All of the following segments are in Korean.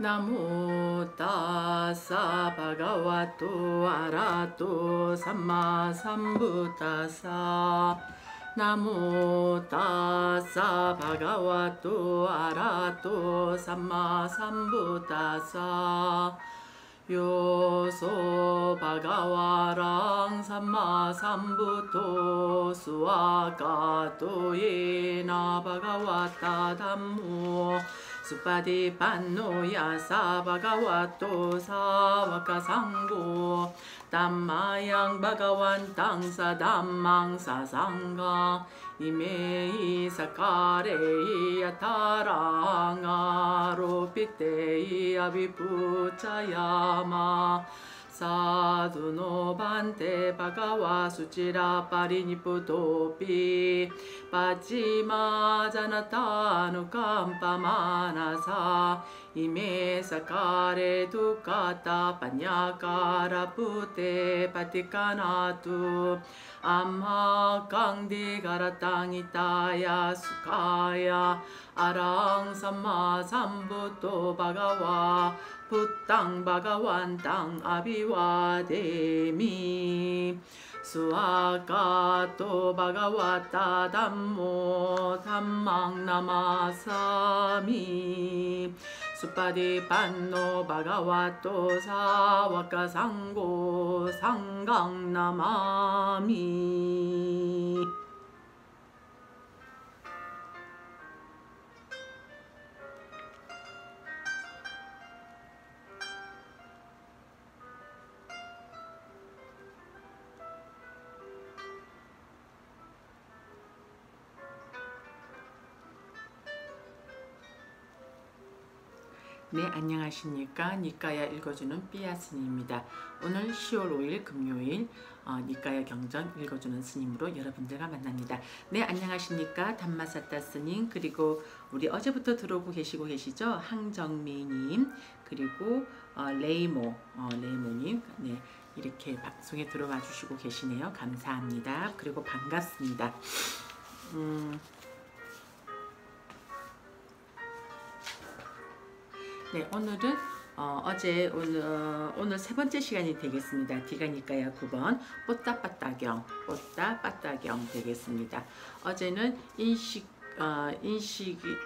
나모 타사 바가와토 아라토 삼마 삼부타사 나모 타사 바가와토 아라토 삼마 삼부타사 요소 바가와랑 삼마 삼부토 수아가토 예나 바가와타 담모 수파디 판노 야사 바가와토 사와카상고 담마양 바가완 땅사 담망 사상가 이메이 사카레이 야타랑 아로피테이 아비푸차야마 사두노 반테 바가와 수치라 파리니푸토피 파치마 자나타누 캄파마나사 이메 사카레 두카타 파냐카라 푸테 파티카나투 암하 강디 가라땅이타야 수카야 아랑 삼마 삼부토 바가와 붓땅 바가완 땅 아비와 데미 수아카토 바가와타 담모 담망 나마사미 수파디 판노 바가와토 사와카 상고 상강 나마미. 네, 안녕하십니까. 니까야 읽어주는 삐아 스님입니다. 오늘 10월 5일 금요일 니까야 경전 읽어주는 스님으로 여러분들과 만납니다. 네, 안녕하십니까. 담마사타 스님, 그리고 우리 어제부터 들어오고 계시죠? 항정미님, 그리고 레이모님, 네, 이렇게 방송에 들어와 주시고 계시네요. 감사합니다. 그리고 반갑습니다. 네, 오늘은 오늘 세 번째 시간이 되겠습니다. 디가니까야 9번 뽀따빠따경 되겠습니다. 어제는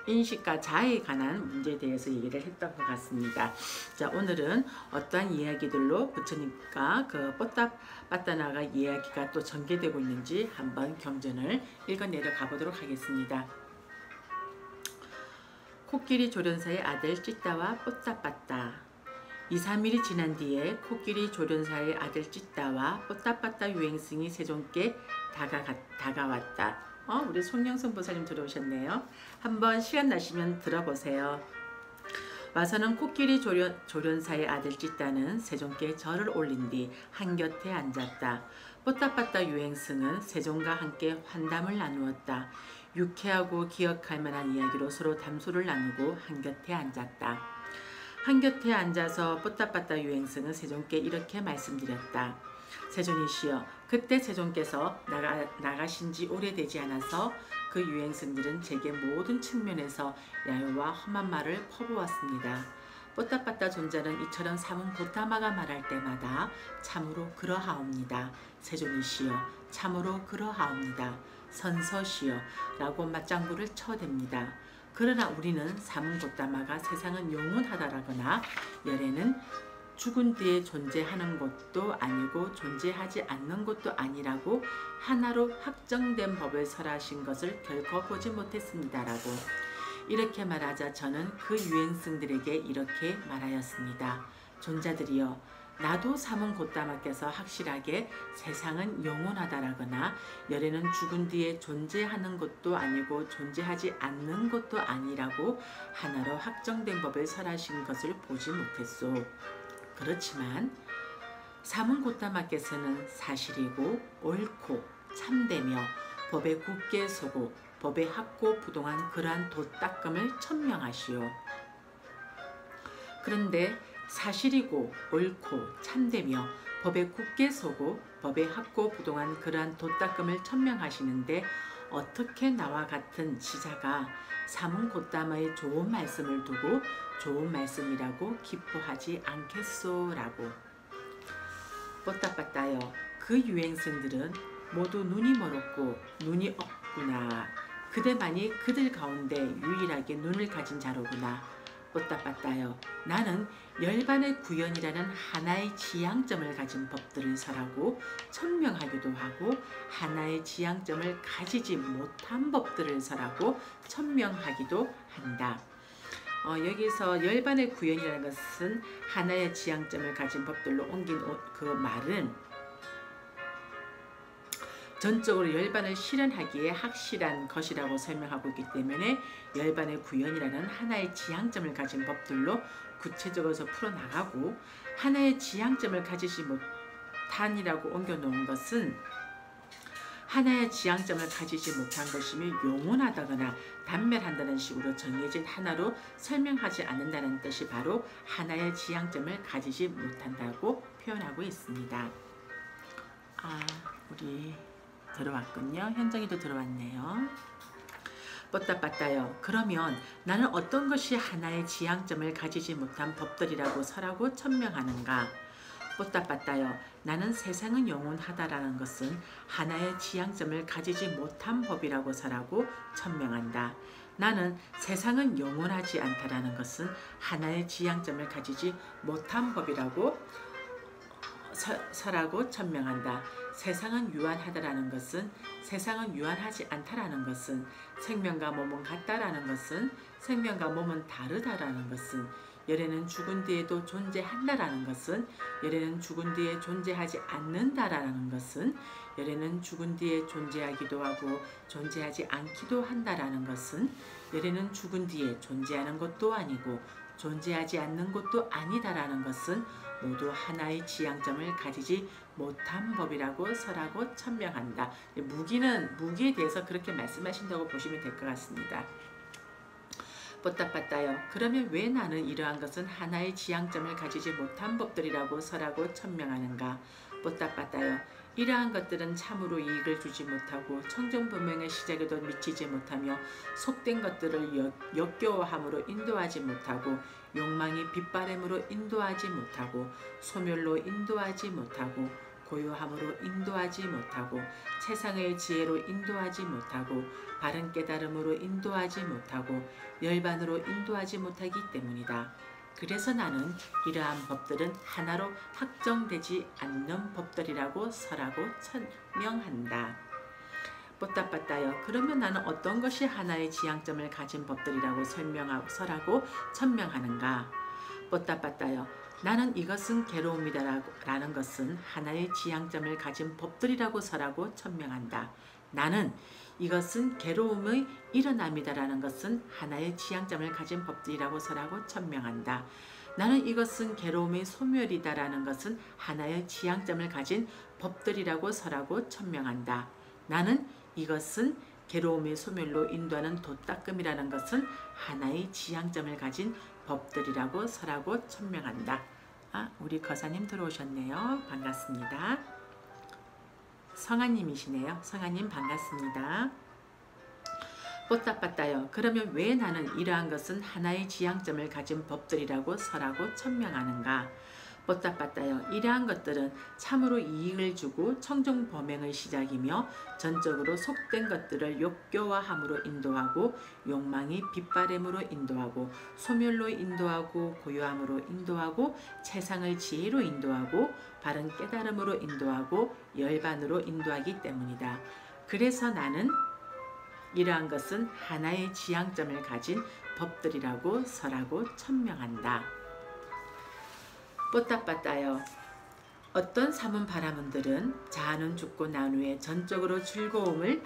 인식과 자에 관한 문제에 대해서 얘기를 했던 것 같습니다. 자, 오늘은 어떠한 이야기들로 부처님과 그 뽀따빠따나가 이야기가 또 전개되고 있는지 한번 경전을 읽어 내려가 보도록 하겠습니다. 코끼리 조련사의 아들 찌따와 뽀따빠따. 2, 3일이 지난 뒤에 코끼리 조련사의 아들 찌따와 뽀따빠따 유행승이 세종께 다가왔다. 우리 송영선 보살님 들어오셨네요. 한번 시간 나시면 들어보세요. 와서는 코끼리 조련사의 아들 찌따는 세종께 절을 올린 뒤 한곁에 앉았다. 뽀따빠따 유행승은 세종과 함께 환담을 나누었다. 유쾌하고 기억할 만한 이야기로 서로 담소를 나누고 한곁에 앉았다. 한곁에 앉아서 뽀따빠따 유행승은 세종께 이렇게 말씀드렸다. 세존이시여, 그때 세종께서 나가신 지 오래되지 않아서 그 유행승들은 제게 모든 측면에서 야유와 험한 말을 퍼부었습니다. 뽀따빠따 존자는 이처럼 사문 고타마가 말할 때마다 참으로 그러하옵니다. 세존이시여, 참으로 그러하옵니다. 선서시여 라고 맞장구를 쳐댑니다. 그러나 우리는 사문 고타마가 세상은 영원하다라거나 열애는 죽은 뒤에 존재하는 것도 아니고 존재하지 않는 것도 아니라고 하나로 확정된 법을 설하신 것을 결코 보지 못했습니다라고 이렇게 말하자 저는 그 유행승들에게 이렇게 말하였습니다. 존자들이여, 나도 사문 고타마께서 확실하게 세상은 영원하다라거나 열애는 죽은 뒤에 존재하는 것도 아니고 존재하지 않는 것도 아니라고 하나로 확정된 법을 설하신 것을 보지 못했소. 그렇지만 사문 고타마께서는 사실이고 옳고 참되며 법에 굳게 서고 법에 합고 부동한 그러한 도닦음을 천명하시오. 그런데 사실이고 옳고 참되며 법에 굳게 서고 법에 합고 부동한 그러한 도닦음을 천명하시는데 어떻게 나와 같은 지자가 삼은 곧담의 좋은 말씀을 두고 좋은 말씀이라고 기뻐하지 않겠소라고. 뽀따빠따여, 그 유행성들은 모두 눈이 멀었고 눈이 없구나. 그대만이 그들 가운데 유일하게 눈을 가진 자로구나. 뽀따빠따여, 나는 열반의 구현이라는 하나의 지향점을 가진 법들을 설하고 천명하기도 하고 하나의 지향점을 가지지 못한 법들을 설하고 천명하기도 한다. 여기서 열반의 구현이라는 것은 하나의 지향점을 가진 법들로 옮긴 그 말은 전적으로 열반을 실현하기에 확실한 것이라고 설명하고 있기 때문에 열반의 구현이라는 하나의 지향점을 가진 법들로 구체적으로 풀어나가고, 하나의 지향점을 가지지 못한이라고 옮겨놓은 것은 하나의 지향점을 가지지 못한 것이며 영원하다거나 단멸한다는 식으로 정해진 하나로 설명하지 않는다는 뜻이 바로 하나의 지향점을 가지지 못한다고 표현하고 있습니다. 우리 들어왔군요. 현정이도 들어왔네요. 뽀따빠따요, 그러면 나는 어떤 것이 하나의 지향점을 가지지 못한 법들이라고 설하고 천명하는가? 뽀따빠따요, 나는 세상은 영원하다라는 것은 하나의 지향점을 가지지 못한 법이라고 설하고 천명한다. 나는 세상은 영원하지 않다라는 것은 하나의 지향점을 가지지 못한 법이라고 설하고 천명한다. 세상은 유한하다라는 것은, 세상은 유한하지 않다라는 것은, 생명과 몸은 같다라는 것은, 생명과 몸은 다르다라는 것은, 열애는 죽은 뒤에도 존재한다라는 것은, 열애는 죽은 뒤에 존재하지 않는다라는 것은, 열애는 죽은 뒤에 존재하기도 하고 존재하지 않기도 한다라는 것은, 열애는 죽은 뒤에 존재하는 것도 아니고 존재하지 않는 것도 아니다라는 것은 모두 하나의 지향점을 가지지 못한 법이라고 설하고 천명한다. 무기에 대해서 그렇게 말씀하신다고 보시면 될 것 같습니다. 뽀따빠따요, 그러면 왜 나는 이러한 것은 하나의 지향점을 가지지 못한 법들이라고 설하고 천명하는가? 뽀따빠따요, 이러한 것들은 참으로 이익을 주지 못하고 청정분명의 시작에도 미치지 못하며 속된 것들을 역겨워함으로 인도하지 못하고 욕망이 빗바람으로 인도하지 못하고 소멸로 인도하지 못하고 고요함으로 인도하지 못하고 세상의 지혜로 인도하지 못하고 바른 깨달음으로 인도하지 못하고 열반으로 인도하지 못하기 때문이다. 그래서 나는 이러한 법들은 하나로 확정되지 않는 법들이라고 설하고 천명한다. 뽀따빠따요, 그러면 나는 어떤 것이 하나의 지향점을 가진 법들이라고 설하고 천명하는가? 뽀따빠따요, 나는 이것은 괴로움이다라는 것은 하나의 지향점을 가진 법들이라고 설하고 천명한다. 나는 이것은 괴로움의 일어남이다라는 것은 하나의 지향점을 가진 법들이라고 설하고 천명한다. 나는 이것은 괴로움의 소멸이다라는 것은 하나의 지향점을 가진 법들이라고 설하고 천명한다. 나는 이것은 괴로움의 소멸로 인도하는 도닦음이라는 것은 하나의 지향점을 가진 법들이라고 설하고 천명한다. 우리 거사님 들어오셨네요. 반갑습니다. 성아님이시네요. 성아님 반갑습니다. 뽀따빠따요, 그러면 왜 나는 이러한 것은 하나의 지향점을 가진 법들이라고 설하고 천명하는가? 뽀따빠따요, 이러한 것들은 참으로 이익을 주고 청정범행의 시작이며 전적으로 속된 것들을 욕교화함으로 인도하고 욕망이 빗바람으로 인도하고 소멸로 인도하고 고요함으로 인도하고 세상의 지혜로 인도하고 바른 깨달음으로 인도하고 열반으로 인도하기 때문이다. 그래서 나는 이러한 것은 하나의 지향점을 가진 법들이라고 설하고 천명한다. 뽀따빠따요, 어떤 사문 바라문들은 자아는 죽고 난 후에 전적으로 즐거움만을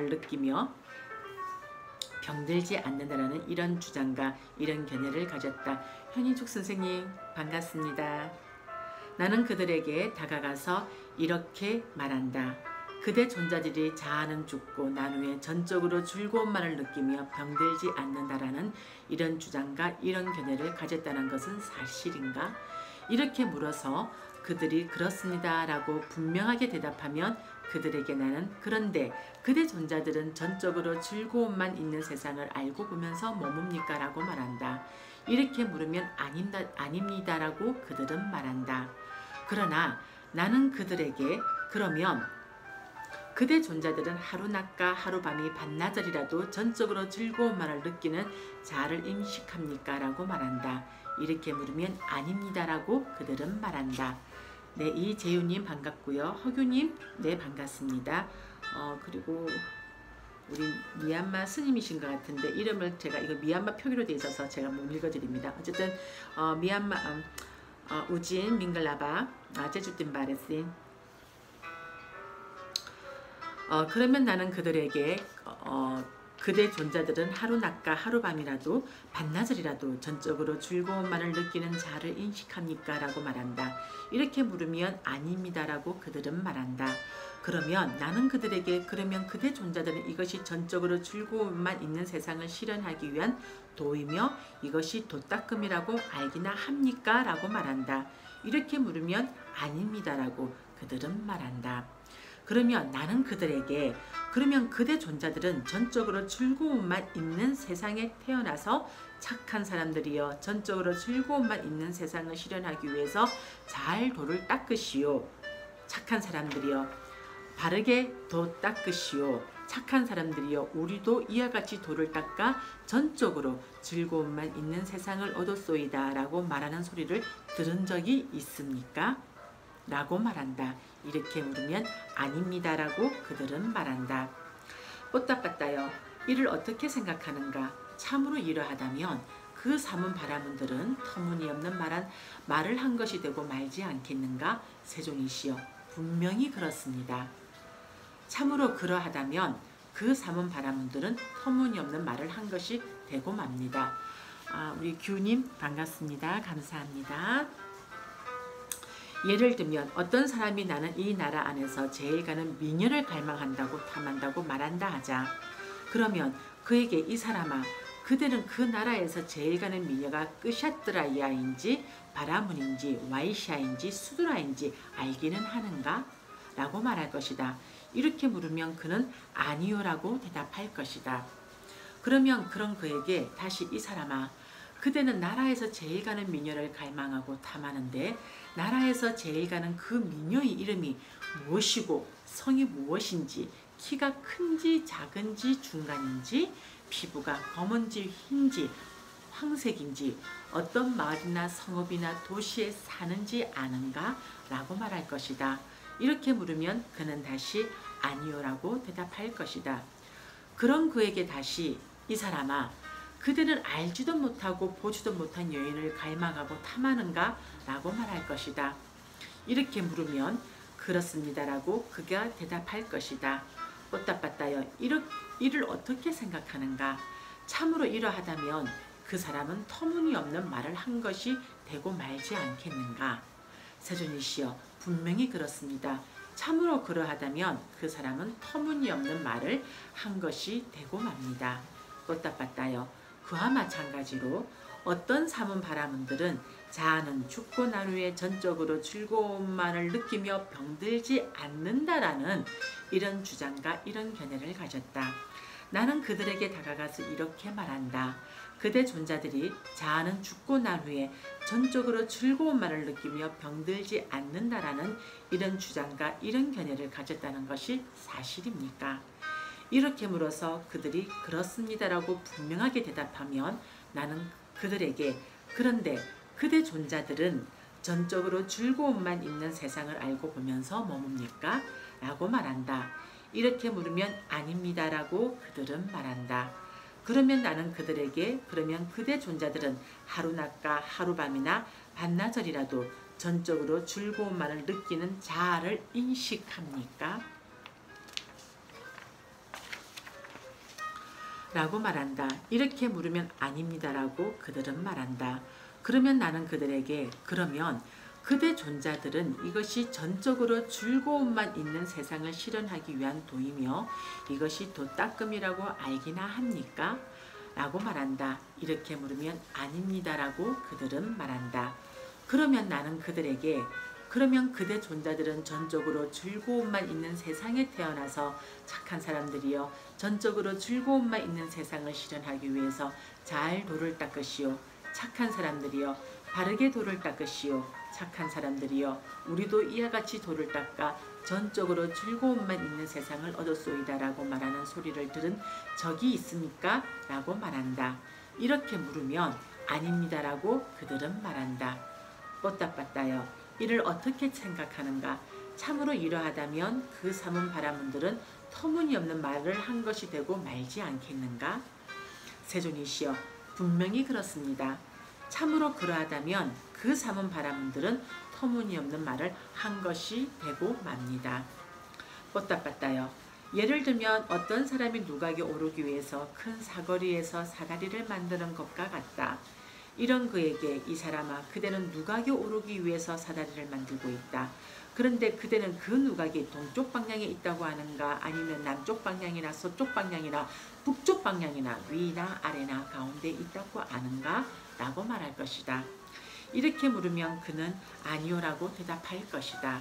느끼며 병들지 않는다라는 이런 주장과 이런 견해를 가졌다. 현희죽 선생님 반갑습니다. 나는 그들에게 다가가서 이렇게 말한다. 그대 존자들이 자아는 죽고 난 후에 전적으로 즐거움만을 느끼며 병들지 않는다라는 이런 주장과 이런 견해를 가졌다는 것은 사실인가? 이렇게 물어서 그들이 그렇습니다 라고 분명하게 대답하면 그들에게 나는 그런데 그대 존자들은 전적으로 즐거움만 있는 세상을 알고 보면서 머뭅니까? 라고 말한다. 이렇게 물으면 아닙니다 라고 그들은 말한다. 그러나 나는 그들에게 그러면 그대 존자들은 하루낮과 하루밤이 반나절이라도 전적으로 즐거움만을 느끼는 자아를 인식합니까? 라고 말한다. 이렇게 물으면 아닙니다 라고 그들은 말한다. 네, 이재유님 반갑고요. 허규님 네 반갑습니다. 그리고 우리 미얀마 스님이신 것 같은데 이름을 제가 이거 미얀마 표기로 되어 있어서 제가 못 읽어드립니다. 어쨌든 미얀마 우진 밍글라바 제주팀 바레신 그러면 나는 그들에게 그대 존자들은 하루낮과 하루밤이라도 반나절이라도 전적으로 즐거움만을 느끼는 자를 인식합니까? 라고 말한다. 이렇게 물으면 아닙니다 라고 그들은 말한다. 그러면 나는 그들에게 그러면 그대 존자들은 이것이 전적으로 즐거움만 있는 세상을 실현하기 위한 도이며 이것이 도닦음이라고 알기나 합니까? 라고 말한다. 이렇게 물으면 아닙니다 라고 그들은 말한다. 그러면 나는 그들에게 그러면 그대 존자들은 전적으로 즐거움만 있는 세상에 태어나서 착한 사람들이여 전적으로 즐거움만 있는 세상을 실현하기 위해서 잘 도를 닦으시오. 착한 사람들이여 바르게 도 닦으시오. 착한 사람들이여 우리도 이와 같이 도를 닦아 전적으로 즐거움만 있는 세상을 얻었소이다 라고 말하는 소리를 들은 적이 있습니까? 라고 말한다. 이렇게 물으면 아닙니다 라고 그들은 말한다. 뽀따빠따여 이를 어떻게 생각하는가? 참으로 이러하다면 그 사문 바라문들은 터무니없는 말을 한 것이 되고 말지 않겠는가? 세종이시여 분명히 그렇습니다. 참으로 그러하다면 그 사문 바라문들은 터무니없는 말을 한 것이 되고 맙니다. 우리 규님 반갑습니다. 감사합니다. 예를 들면 어떤 사람이 나는 이 나라 안에서 제일 가는 미녀를 갈망한다고 탐한다고 말한다 하자. 그러면 그에게 이 사람아 그대는 그 나라에서 제일 가는 미녀가 끄샤트라이아인지 바라문인지 와이샤인지 수드라인지 알기는 하는가? 라고 말할 것이다. 이렇게 물으면 그는 아니요 라고 대답할 것이다. 그러면 그런 그에게 다시 이 사람아 그대는 나라에서 제일 가는 미녀를 갈망하고 탐하는데 나라에서 제일 가는 그 미녀의 이름이 무엇이고 성이 무엇인지 키가 큰지 작은지 중간인지 피부가 검은지 흰지 황색인지 어떤 마을이나 성읍이나 도시에 사는지 아는가? 라고 말할 것이다. 이렇게 물으면 그는 다시 아니요 라고 대답할 것이다. 그런 그에게 다시 이 사람아 그대는 알지도 못하고 보지도 못한 여인을 갈망하고 탐하는가? 라고 말할 것이다. 이렇게 물으면 그렇습니다 라고 그가 대답할 것이다. 뽀따빠따여 이를 어떻게 생각하는가? 참으로 이러하다면 그 사람은 터무니없는 말을 한 것이 되고 말지 않겠는가? 세존이시여 분명히 그렇습니다. 참으로 그러하다면 그 사람은 터무니없는 말을 한 것이 되고 맙니다. 뽀따빠따여 그와 마찬가지로 어떤 사문 바라문들은 자아는 죽고 난 후에 전적으로 즐거움만을 느끼며 병들지 않는다라는 이런 주장과 이런 견해를 가졌다. 나는 그들에게 다가가서 이렇게 말한다. 그대 존자들이 자아는 죽고 난 후에 전적으로 즐거움만을 느끼며 병들지 않는다라는 이런 주장과 이런 견해를 가졌다는 것이 사실입니까? 이렇게 물어서 그들이 그렇습니다라고 분명하게 대답하면 나는 그들에게 그런데 그대 존자들은 전적으로 즐거움만 있는 세상을 알고 보면서 머뭅니까? 라고 말한다. 이렇게 물으면 아닙니다 라고 그들은 말한다. 그러면 나는 그들에게 그러면 그대 존자들은 하루낮과 하루밤이나 반나절이라도 전적으로 즐거움만을 느끼는 자아를 인식합니까? 라고 말한다. 이렇게 물으면 아닙니다 라고 그들은 말한다. 그러면 나는 그들에게 그러면 그대 존자들은 이것이 전적으로 즐거움만 있는 세상을 실현하기 위한 도이며 이것이 도닦음이라고 알기나 합니까? 라고 말한다. 이렇게 물으면 아닙니다 라고 그들은 말한다. 그러면 나는 그들에게 그러면 그대 존자들은 전적으로 즐거움만 있는 세상에 태어나서 착한 사람들이여 전적으로 즐거움만 있는 세상을 실현하기 위해서 잘 도를 닦으시오. 착한 사람들이여 바르게 도를 닦으시오. 착한 사람들이여 우리도 이와 같이 도를 닦아 전적으로 즐거움만 있는 세상을 얻었소이다 라고 말하는 소리를 들은 적이 있습니까? 라고 말한다. 이렇게 물으면 아닙니다 라고 그들은 말한다. 뽀따빠따여 이를 어떻게 생각하는가? 참으로 이러하다면 그 삼은 바라문들은 터무니없는 말을 한 것이 되고 말지 않겠는가? 세존이시여 분명히 그렇습니다. 참으로 그러하다면 그 삼은 바라문들은 터무니없는 말을 한 것이 되고 맙니다. 뽀따빠따여 예를 들면 어떤 사람이 누각에 오르기 위해서 큰 사거리에서 사다리를 만드는 것과 같다. 이런 그에게 이 사람아 그대는 누각에 오르기 위해서 사다리를 만들고 있다. 그런데 그대는 그 누각이 동쪽 방향에 있다고 하는가 아니면 남쪽 방향이나 서쪽 방향이나 북쪽 방향이나 위나 아래나 가운데 있다고 아는가? 라고 말할 것이다. 이렇게 물으면 그는 아니오라고 대답할 것이다.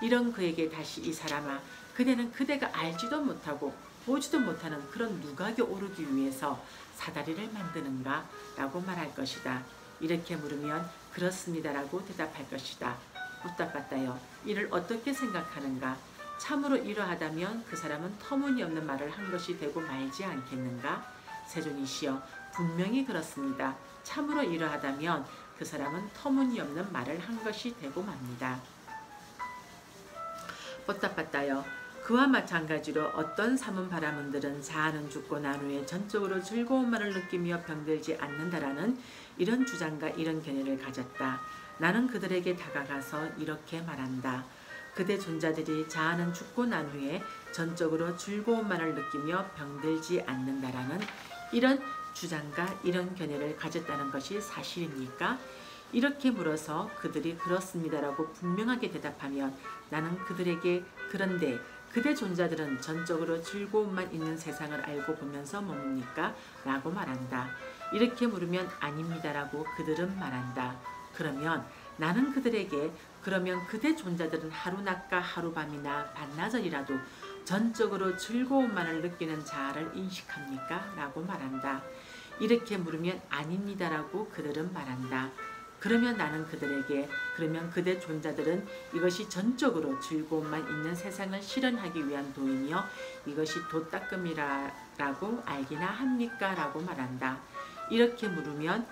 이런 그에게 다시 이 사람아 그대는 그대가 알지도 못하고 보지도 못하는 그런 누각에 오르기 위해서 사다리를 만드는가? 라고 말할 것이다. 이렇게 물으면 그렇습니다 라고 대답할 것이다. 뽀따빠따여 이를 어떻게 생각하는가? 참으로 이러하다면 그 사람은 터무니없는 말을 한 것이 되고 말지 않겠는가? 세존이시여 분명히 그렇습니다. 참으로 이러하다면 그 사람은 터무니없는 말을 한 것이 되고 맙니다. 뽀따빠따여 그와 마찬가지로 어떤 삼은 바라문들은 자아는 죽고 난 후에 전적으로 즐거움만을 느끼며 병들지 않는다라는 이런 주장과 이런 견해를 가졌다. 나는 그들에게 다가가서 이렇게 말한다. 그대 존자들이 자아는 죽고 난 후에 전적으로 즐거움만을 느끼며 병들지 않는다라는 이런 주장과 이런 견해를 가졌다는 것이 사실입니까? 이렇게 물어서 그들이 그렇습니다라고 분명하게 대답하면 나는 그들에게 그런데 그대 존자들은 전적으로 즐거움만 있는 세상을 알고 보면서 뭡니까? 라고 말한다. 이렇게 물으면 아닙니다라고 그들은 말한다. 그러면 나는 그들에게 그러면 그대 존자들은 하루낮과 하루밤이나 반나절이라도 전적으로 즐거움만을 느끼는 자아를 인식합니까? 라고 말한다. 이렇게 물으면 아닙니다라고 그들은 말한다. 그러면 나는 그들에게 그러면 그대 존자들은 이것이 전적으로 즐거움만 있는 세상을 실현하기 위한 도이며 이것이 도닦음이라고 알기나 합니까? 라고 말한다. 이렇게 물으면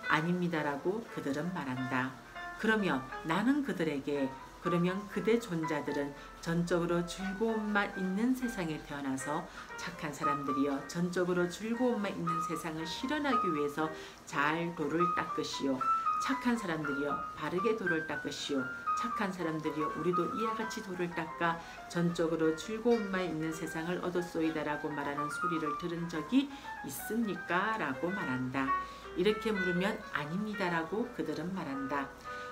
아닙니다라고 그들은 말한다. 그러면 나는 그들에게 그러면 그대 존자들은 전적으로 즐거움만 있는 세상에 태어나서 착한 사람들이여 전적으로 즐거움만 있는 세상을 실현하기 위해서 잘 도를 닦으시오. 착한 사람들이여 바르게 도를 닦으시오. 착한 사람들이여 우리도 이와 같이 도를 닦아 전적으로 즐거움만 있는 세상을 얻었소이다 라고 말하는 소리를 들은 적이 있습니까? 라고 말한다. 이렇게 물으면 아닙니다 라고 그들은 말한다.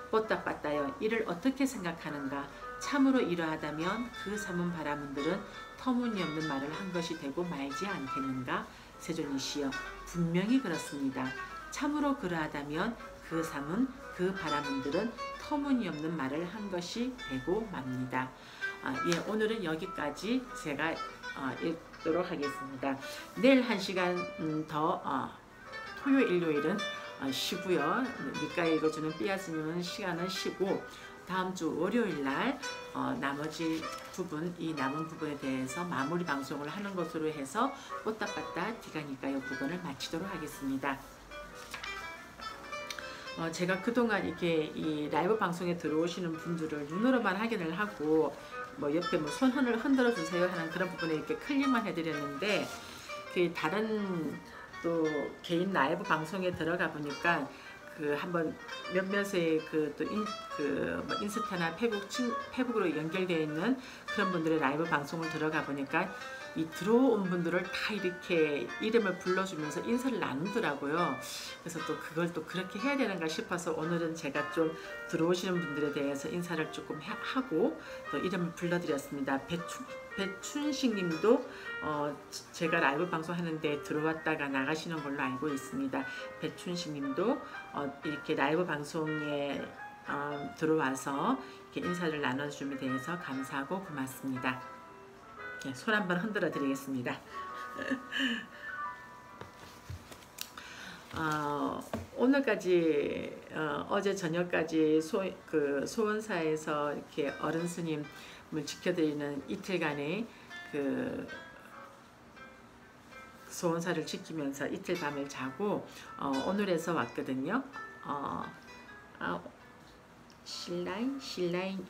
뽀따빠따여 이를 어떻게 생각하는가? 참으로 이러하다면 그 삼은 바라문들은 터무니없는 말을 한 것이 되고 말지 않겠는가? 세존이시여 분명히 그렇습니다. 참으로 그러하다면 그 삼은 그 바라문들은 터무니없는 말을 한 것이 되고 맙니다. 예, 오늘은 여기까지 제가 읽도록 하겠습니다. 내일 1시간 더 토요일 일요일은 쉬고요. 니까 읽어주는 삐아스님은 시간은 쉬고 다음 주 월요일날 나머지 부분 이 남은 부분에 대해서 마무리 방송을 하는 것으로 해서 뽀따빠따 디가니까요 부분을 마치도록 하겠습니다. 제가 그동안 이렇게 이 라이브 방송에 들어오시는 분들을 눈으로만 확인을 하고 뭐 옆에 뭐 손을 흔들어 주세요 하는 그런 부분에 이렇게 클릭만 해드렸는데 그 다른 또 개인 라이브 방송에 들어가 보니까 그 한번 몇몇의 뭐 인스타나 페북으로 연결되어 있는 그런 분들의 라이브 방송을 들어가 보니까 이 들어온 분들을 다 이렇게 이름을 불러주면서 인사를 나누더라고요. 그래서 또 그걸 또 그렇게 해야 되는가 싶어서 오늘은 제가 좀 들어오시는 분들에 대해서 인사를 조금 하고 또 이름을 불러드렸습니다. 배춘식 님도 제가 라이브 방송하는데 들어왔다가 나가시는 걸로 알고 있습니다. 배춘식 님도 이렇게 라이브 방송에 들어와서 이렇게 인사를 나눠주면 대해서 감사하고 고맙습니다. 네, 손 한번 흔들어 드리겠습니다. 오늘까지 어제 저녁까지 소원사에서 이렇게 어른 스님을 지켜드리는 이틀간의 그 소원사를 지키면서 이틀 밤을 자고 오늘에서 왔거든요.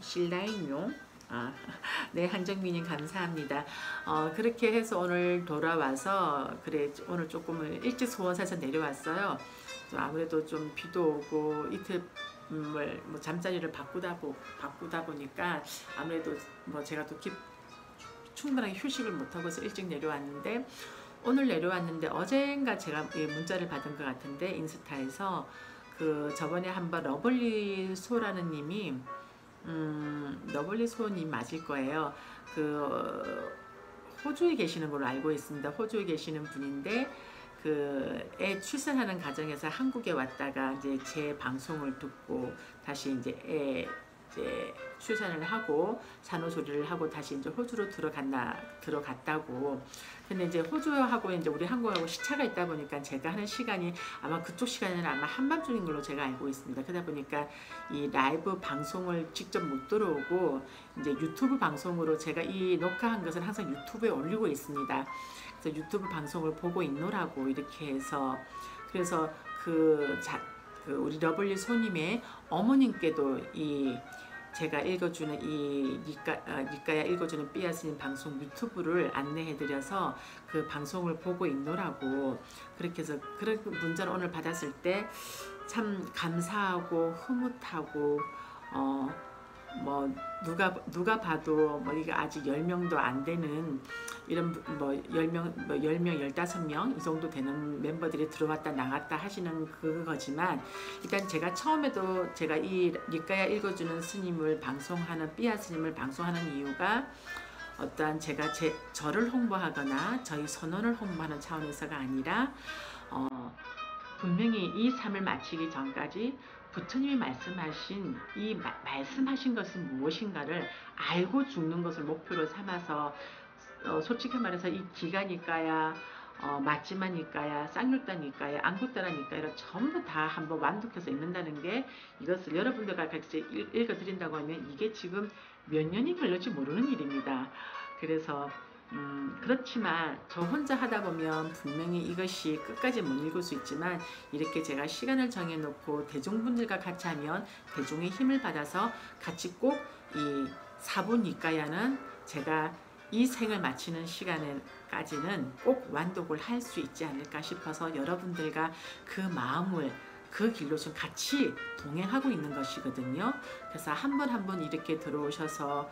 신라인용. 네, 한정민님 감사합니다. 그렇게 해서 오늘 돌아와서 그래 오늘 조금 일찍 소원사에서 내려왔어요. 아무래도 좀 비도 오고 이틀 뭐 잠자리를 바꾸다 보니까 아무래도 뭐 제가 또 충분하게 휴식을 못하고서 일찍 내려왔는데 오늘 내려왔는데 어젠가 제가 문자를 받은 것 같은데 인스타에서 그 저번에 한번 러블리 소라는 님이 러블리 소님 맞을 거예요. 그 호주에 계시는 걸로 알고 있습니다. 호주에 계시는 분인데 그 애 출산하는 과정에서 한국에 왔다가 이제 제 방송을 듣고 다시 이제 출산을 하고 산후조리를 하고 다시 이제 호주로 들어갔다고. 근데 이제 호주하고 이제 우리 한국하고 시차가 있다 보니까 제가 하는 시간이 아마 그쪽 시간에는 아마 한밤중인 걸로 제가 알고 있습니다. 그러다 보니까 이 라이브 방송을 직접 못 들어오고 이제 유튜브 방송으로 제가 이 녹화한 것을 항상 유튜브에 올리고 있습니다. 그래서 유튜브 방송을 보고 있노라고 이렇게 해서 그래서 우리 러블리 소님의 어머님께도 제가 읽어주는 니까야 읽어주는 삐아스님 방송 유튜브를 안내해드려서 그 방송을 보고 있노라고 그렇게 해서 그런 문자를 오늘 받았을 때 참 감사하고 흐뭇하고 뭐 누가 봐도 뭐 이게 아직 10명도 안 되는 이런 뭐 10명, 15명 이 정도 되는 멤버들이 들어왔다 나갔다 하시는 그거지만 일단 제가 처음에도 제가 이 니까야 읽어주는 스님을 방송하는 삐아 스님을 방송하는 이유가 어떠한 제가 저를 홍보하거나 저희 선언을 홍보하는 차원에서가 아니라 분명히 이 삶을 마치기 전까지 부처님이 말씀하신 것은 무엇인가를 알고 죽는 것을 목표로 삼아서 솔직히 말해서 이 기가니까야 마지막니까야 쌍욕다니까야 안구따라니까야 전부 다 한번 완독해서 읽는다는 게 이것을 여러분들과 같이 읽어드린다고 하면 이게 지금 몇 년이 걸릴지 모르는 일입니다. 그래서 그렇지만 저 혼자 하다 보면 분명히 이것이 끝까지 못 읽을 수 있지만 이렇게 제가 시간을 정해놓고 대중분들과 같이 하면 대중의 힘을 받아서 같이 꼭 이 사부니까야는 제가 이 생을 마치는 시간까지는 꼭 완독을 할 수 있지 않을까 싶어서 여러분들과 그 마음을 그 길로 좀 같이 동행하고 있는 것이거든요. 그래서 한 번 한 번 이렇게 들어오셔서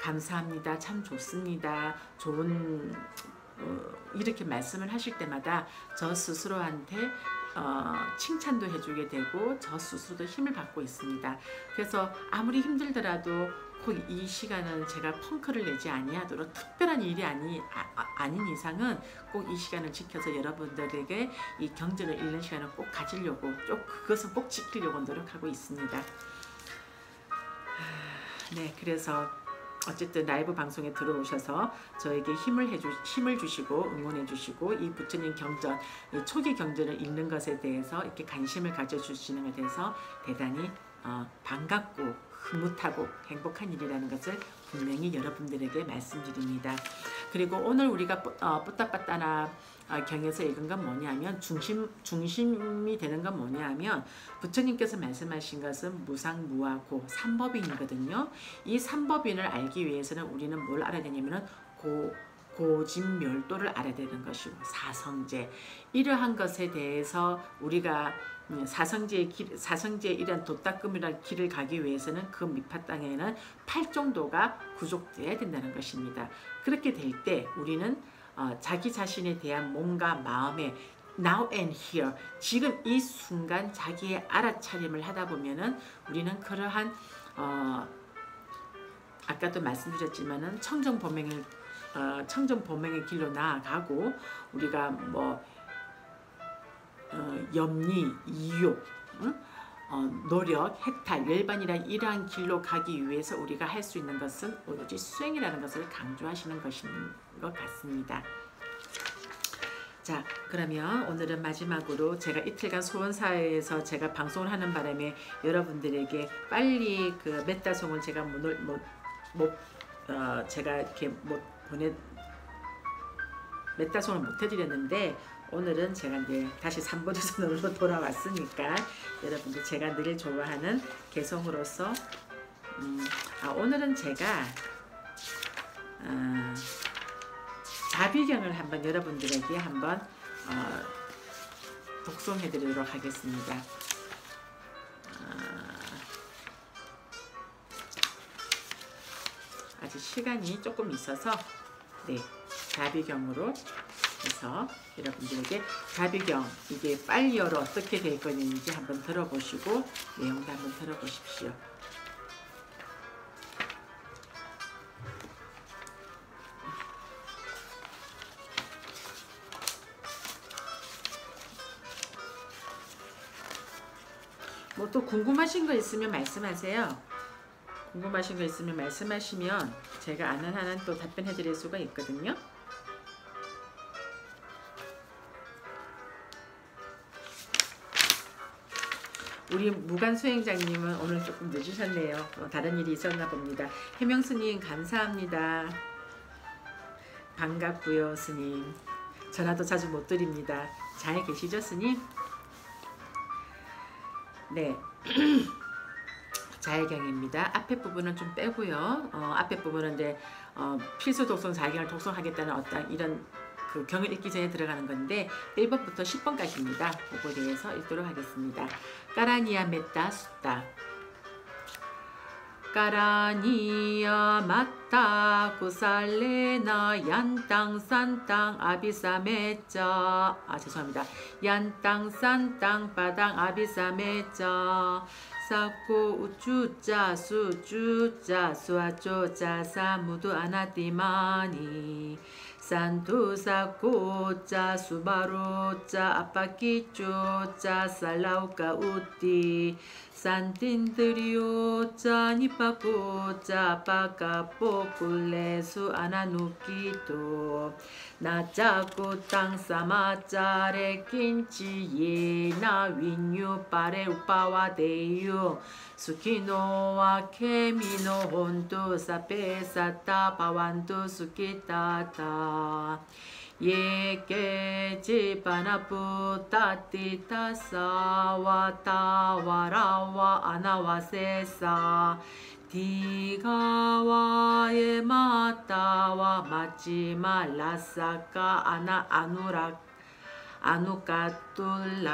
감사합니다. 참 좋습니다. 좋은 이렇게 말씀을 하실 때마다 저 스스로한테 칭찬도 해주게 되고 저 스스로도 힘을 받고 있습니다. 그래서 아무리 힘들더라도 꼭 이 시간은 제가 펑크를 내지 아니하도록 특별한 일이 아닌 이상은 꼭 이 시간을 지켜서 여러분들에게 이 경전을 읽는 시간을 꼭 가지려고 그것은 꼭 지키려고 노력하고 있습니다. 네, 그래서 어쨌든 라이브 방송에 들어오셔서 저에게 힘을 주시고 응원해 주시고 이 부처님 경전, 이 초기 경전을 읽는 것에 대해서 이렇게 관심을 가져주시는 것에 대해서 대단히 반갑고 흐뭇하고 행복한 일이라는 것을 분명히 여러분들에게 말씀드립니다. 그리고 오늘 우리가 뿌따빠따나 경에서 읽은 건 뭐냐면 중심이 되는 건 뭐냐면 부처님께서 말씀하신 것은 무상무하고 삼법인이거든요. 이 삼법인을 알기 위해서는 우리는 뭘 알아야 되냐면은 고진멸도를 알아야 되는 것이고 사성제 이러한 것에 대해서 우리가 사성제의 이런 도닦음이라는 길을 가기 위해서는 그 밑바 땅에는 8정도가 구족되어야 된다는 것입니다. 그렇게 될 때 우리는 자기 자신에 대한 몸과 마음에 now and here 지금 이 순간 자기의 알아차림을 하다 보면은 우리는 그러한 아까도 말씀드렸지만은 청정보명의 길로 나아가고 우리가 뭐 염리, 이욕, 노력, 해탈, 열반이란 이러한 길로 가기 위해서 우리가 할 수 있는 것은 오로지 수행이라는 것을 강조하시는 것인 것 같습니다. 자, 그러면 오늘은 마지막으로 제가 이틀간 소원사에서 제가 방송을 하는 바람에 여러분들에게 빨리 그 메타송을 제가 제가 이렇게 못 보내 메타송을 못 해드렸는데, 오늘은 제가 이제 다시 3부 조선으로 돌아왔으니까 여러분들 제가 늘 좋아하는 개성으로서 오늘은 제가 자비경을 한번 여러분들에게 한번 독송해 드리도록 하겠습니다. 아직 시간이 조금 있어서 자비경으로 해서 여러분들에게 자비경 이게 빨리어로 어떻게 될 것인지 한번 들어보시고 내용도 한번 들어보십시오. 뭐 또 궁금하신 거 있으면 말씀하세요. 궁금하신 거 있으면 말씀하시면 제가 아는 한은 또 답변해 드릴 수가 있거든요. 우리 무간 수행장님은 오늘 조금 늦으셨네요. 다른 일이 있었나 봅니다. 해명 스님 감사합니다. 반갑고요 스님. 전화도 자주 못 드립니다. 잘 계시죠 스님? 네. 자해경입니다. 앞에 부분은 좀 빼고요. 앞에 부분은 이제 필수 독송 자해경을 독송하겠다는 어떤 이런 그 경을 읽기 전에 들어가는 건데 1번부터 10번까지입니다. 그거에 대해서 읽도록 하겠습니다. 까라니아 메타 숫다. 까라니아 마타 구살레나 얀땅 산땅 아비사메자. 죄송합니다. 얀땅 산땅 바당 아비사메자. 사코 우추자 수주자 수아조자 사무두 아나티마니 산투사코자 수바로자 아빠키초자 살라우카 우띠 산틴드리오자 니파코자 아빠카포쿨레수 아나누키토 나자코 땅사마자레 킨치예 나윈유 파레 우파와데유 수키노와 케미노 혼투 사페사타 바완투 수키타타 예케지 바나푸타티타사와 타와라와 아나와세사 디가와에 마타와 마치마 라사카 아누카툴라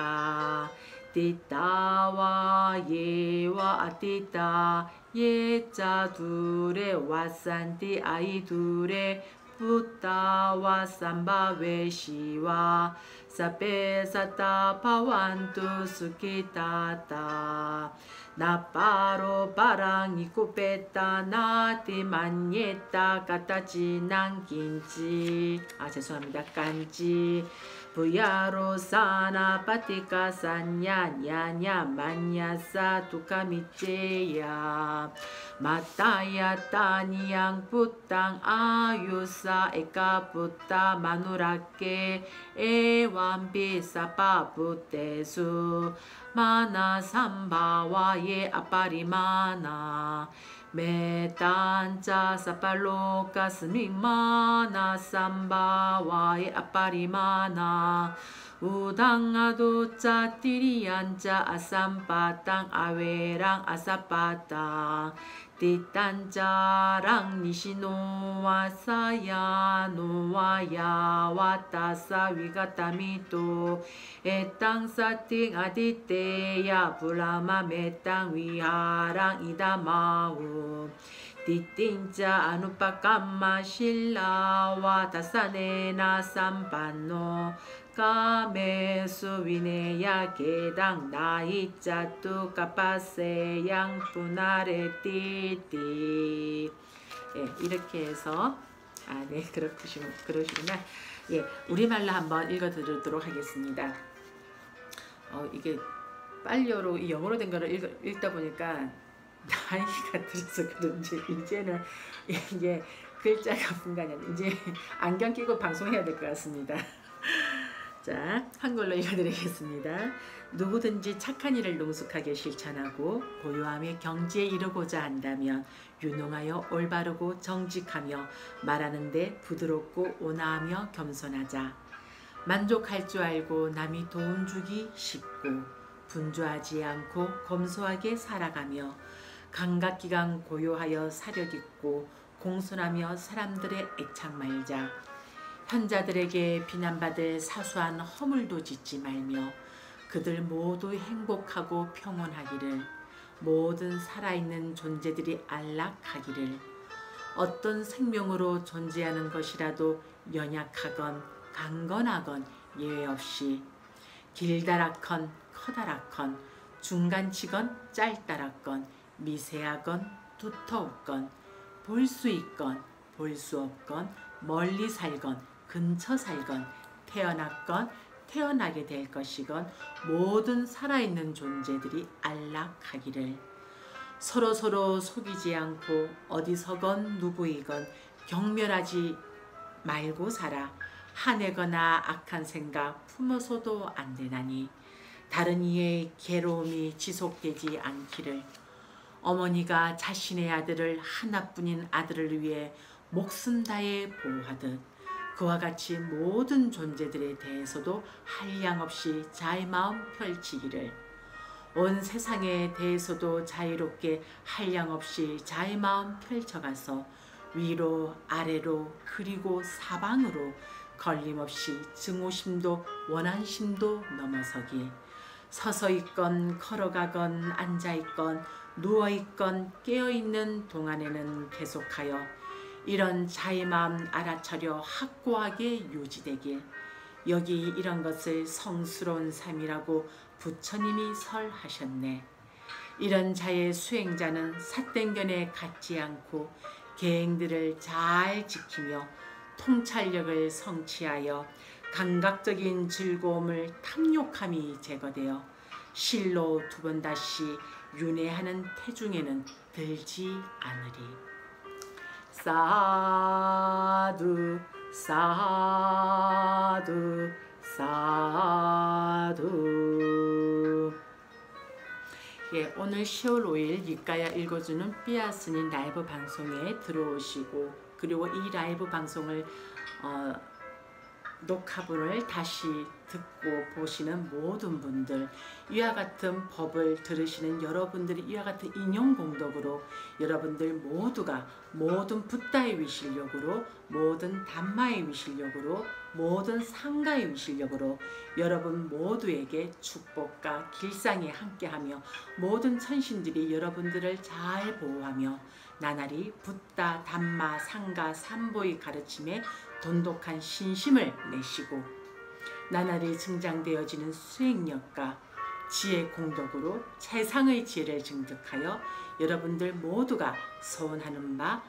티타와 예와 아티타 예자 둘에 와산티 아이 둘에 부타와 삼바웨시와 사페사타 파완투 수키타타 나파로 바랑이 쿠페타 나티 만예타 까타치 난긴지 죄송합니다. 깐지 부야로 사나 파티카 산냐 냐냐 만야사 두카미체야 마타야 타니양 푸땅 아유사 에카 푸타 마누라케 에완비 사파 푸테수 마나 삼바와예 아파리마나 메탄자 사팔로카 스밍마나 삼바와예 아파리마나 우당아도자 띠리안자 아삼바땅 아웨랑 아사바땅 띠딴자랑 니시노와 사야노와 야와타사 위가타미토 에땅사띵 아디테야 불라마 메땅 위하랑 이다마우 띠띵자 아누파kamma 실라와 다사네나 삼반노 까메수 위네야 게당 나이자뚜 까파세 양푸나레 띠띠. 이렇게 해서 네 그러시구나. 우리말로 한번 읽어드리도록 하겠습니다. 이게 빨리어로 이 영어로 된 거를 읽다 보니까 나이가 들어서 그런지 이제는 이게 글자가 분간이 안 돼. 이제 안경 끼고 방송해야 될 것 같습니다. 자, 한글로 읽어드리겠습니다. 누구든지 착한 일을 능숙하게 실천하고 고요함의 경지에 이르고자 한다면 유능하여 올바르고 정직하며 말하는 데 부드럽고 온화하며 겸손하자. 만족할 줄 알고 남이 도움 주기 쉽고 분주하지 않고 검소하게 살아가며 감각기강 고요하여 사력 있고 공손하며 사람들의 애착 말자. 현자들에게 비난받을 사소한 허물도 짓지 말며 그들 모두 행복하고 평온하기를, 모든 살아있는 존재들이 안락하기를, 어떤 생명으로 존재하는 것이라도 연약하건 강건하건 예외 없이 길다랗건 커다랗건 중간치건 짧다랗건 미세하건 두터웠건 볼 수 있건 볼 수 없건 멀리 살건 근처 살건 태어났건 태어나게 될 것이건 모든 살아있는 존재들이 안락하기를, 서로서로 속이지 않고 어디서건 누구이건 경멸하지 말고 살아 화내거나 악한 생각 품어서도 안 되나니 다른 이의 괴로움이 지속되지 않기를. 어머니가 자신의 아들을 하나뿐인 아들을 위해 목숨 다해 보호하듯 그와 같이 모든 존재들에 대해서도 한량없이 자의 마음 펼치기를. 온 세상에 대해서도 자유롭게 한량없이 자의 마음 펼쳐가서 위로 아래로 그리고 사방으로 걸림없이 증오심도 원한심도 넘어서기. 서서 있건 걸어가건 앉아있건 누워있건 깨어있는 동안에는 계속하여 이런 자의 마음 알아차려 확고하게 유지되길. 여기 이런 것을 성스러운 삶이라고 부처님이 설하셨네. 이런 자의 수행자는 삿댕견에 갇지 않고 계행들을 잘 지키며 통찰력을 성취하여 감각적인 즐거움을 탐욕함이 제거되어 실로 두 번 다시 윤회하는 태중에는 들지 않으리. 사두 사두 사두. 예, 오늘 10월 5일 니까야 읽어주는 삐아스님 라이브 방송에 들어오시고, 그리고 이 라이브 방송을 녹화본을 다시 듣고 보시는 모든 분들, 이와 같은 법을 들으시는 여러분들이 이와 같은 인용공덕으로 여러분들 모두가 모든 붓다의 위실력으로, 모든 담마의 위실력으로, 모든 상가의 위실력으로 여러분 모두에게 축복과 길상에 함께하며 모든 천신들이 여러분들을 잘 보호하며 나날이 붓다, 담마, 상가, 삼보의 가르침에 돈독한 신심을 내시고 나날이 증장되어지는 수행력과 지혜 공덕으로 최상의 지혜를 증득하여 여러분들 모두가 소원하는 바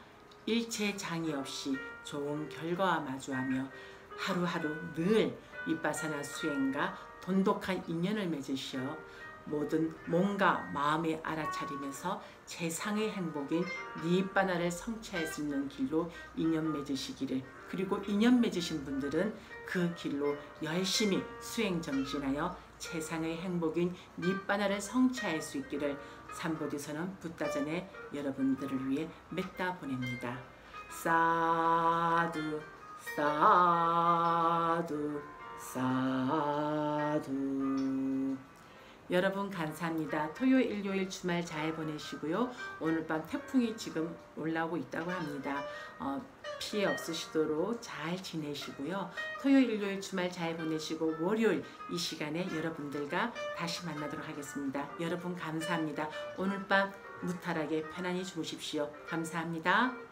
일체 장애 없이 좋은 결과와 마주하며 하루하루 늘 윗바사나 수행과 돈독한 인연을 맺으시어 모든 몸과 마음의 알아차림에서 최상의 행복인 니입바나를 성취할 수 있는 길로 인연 맺으시기를, 그리고 인연 맺으신 분들은 그 길로 열심히 수행 정진하여 최상의 행복인 니입바나를 성취할 수 있기를 삼보디선언 붓다전에 여러분들을 위해 맺다 보냅니다. 사두 사두 사두. 여러분 감사합니다. 토요일 일요일 주말 잘 보내시고요. 오늘 밤 태풍이 지금 올라오고 있다고 합니다. 피해 없으시도록 잘 지내시고요. 토요일 일요일 주말 잘 보내시고 월요일 이 시간에 여러분들과 다시 만나도록 하겠습니다. 여러분 감사합니다. 오늘 밤 무탈하게 편안히 주무십시오. 감사합니다.